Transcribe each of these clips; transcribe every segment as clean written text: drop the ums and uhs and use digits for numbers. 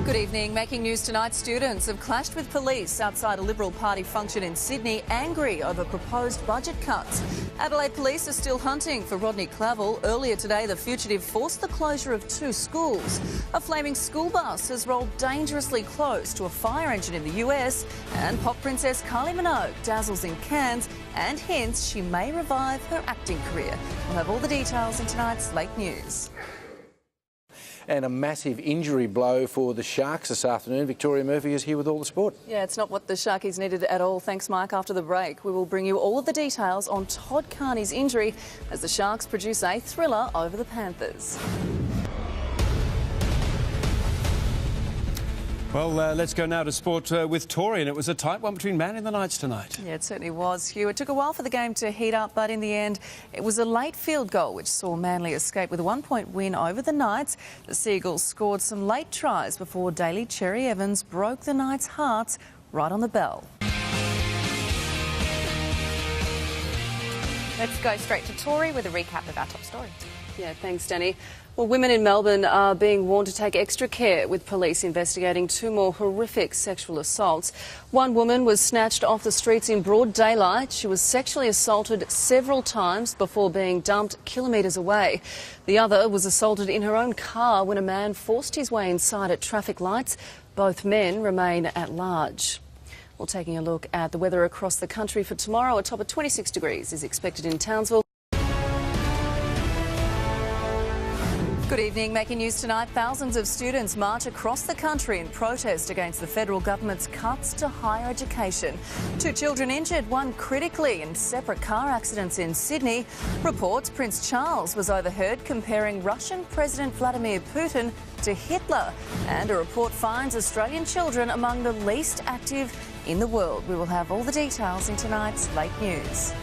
Good evening. Making news tonight, students have clashed with police outside a Liberal Party function in Sydney, angry over proposed budget cuts. Adelaide police are still hunting for Rodney Clavel. Earlier today, the fugitive forced the closure of 2 schools. A flaming school bus has rolled dangerously close to a fire engine in the US, and pop princess Kylie Minogue dazzles in Cannes and hints she may revive her acting career. We'll have all the details in tonight's Late News. And a massive injury blow for the Sharks this afternoon. Victoria Murphy is here with all the sport. Yeah, it's not what the Sharkies needed at all. Thanks, Mike. After the break, we will bring you all of the details on Todd Carney's injury as the Sharks produce a thriller over the Panthers. Well, let's go now to sport with Tori, and it was a tight one between Man and the Knights tonight. Yeah, it certainly was, Hugh. It took a while for the game to heat up, but in the end, it was a late field goal which saw Manly escape with a 1-point win over the Knights. The Seagulls scored some late tries before Daly Cherry Evans broke the Knights' hearts right on the bell. Let's go straight to Tori with a recap of our top story. Yeah, thanks, Danny. Well, women in Melbourne are being warned to take extra care with police investigating 2 more horrific sexual assaults. One woman was snatched off the streets in broad daylight. She was sexually assaulted several times before being dumped kilometres away. The other was assaulted in her own car when a man forced his way inside at traffic lights. Both men remain at large. Well, taking a look at the weather across the country for tomorrow, a top of 26 degrees is expected in Townsville. Good evening. Making news tonight, thousands of students march across the country in protest against the federal government's cuts to higher education. 2 children injured, one critically in separate car accidents in Sydney. Reports Prince Charles was overheard comparing Russian President Vladimir Putin to Hitler. And a report finds Australian children among the least active in the world. We will have all the details in tonight's Late News.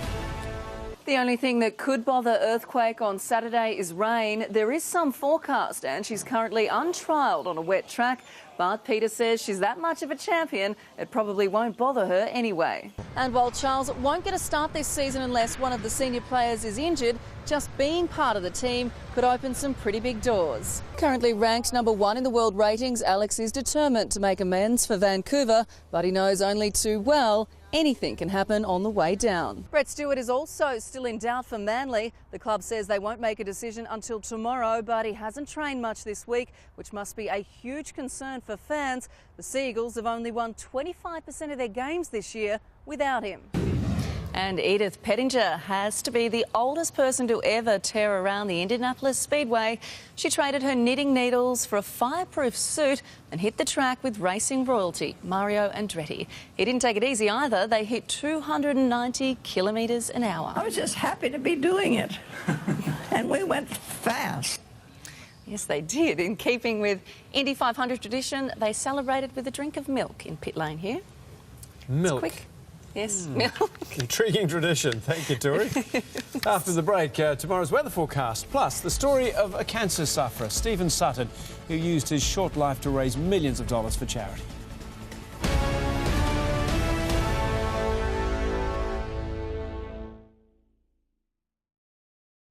The only thing that could bother Earthquake on Saturday is rain. There is some forecast, and she's currently untrialled on a wet track. But Peter says she's that much of a champion, it probably won't bother her anyway. And while Charles won't get a start this season unless one of the senior players is injured, just being part of the team could open some pretty big doors. Currently ranked number 1 in the world ratings, Alex is determined to make amends for Vancouver, but he knows only too well anything can happen on the way down. Brett Stewart is also still in doubt for Manly. The club says they won't make a decision until tomorrow, but he hasn't trained much this week, which must be a huge concern for fans. The Seagulls have only won 25% of their games this year without him. And Edith Pettinger has to be the oldest person to ever tear around the Indianapolis Speedway. She traded her knitting needles for a fireproof suit and hit the track with racing royalty Mario Andretti. He didn't take it easy either. They hit 290 kilometres an hour. I was just happy to be doing it. And we went fast. Yes, they did. In keeping with Indy 500 tradition, they celebrated with a drink of milk in pit lane here. Milk. It's quick. Yes, milk. Intriguing tradition. Thank you, Tori. After the break, tomorrow's weather forecast, plus the story of a cancer sufferer, Stephen Sutton, who used his short life to raise millions of dollars for charity.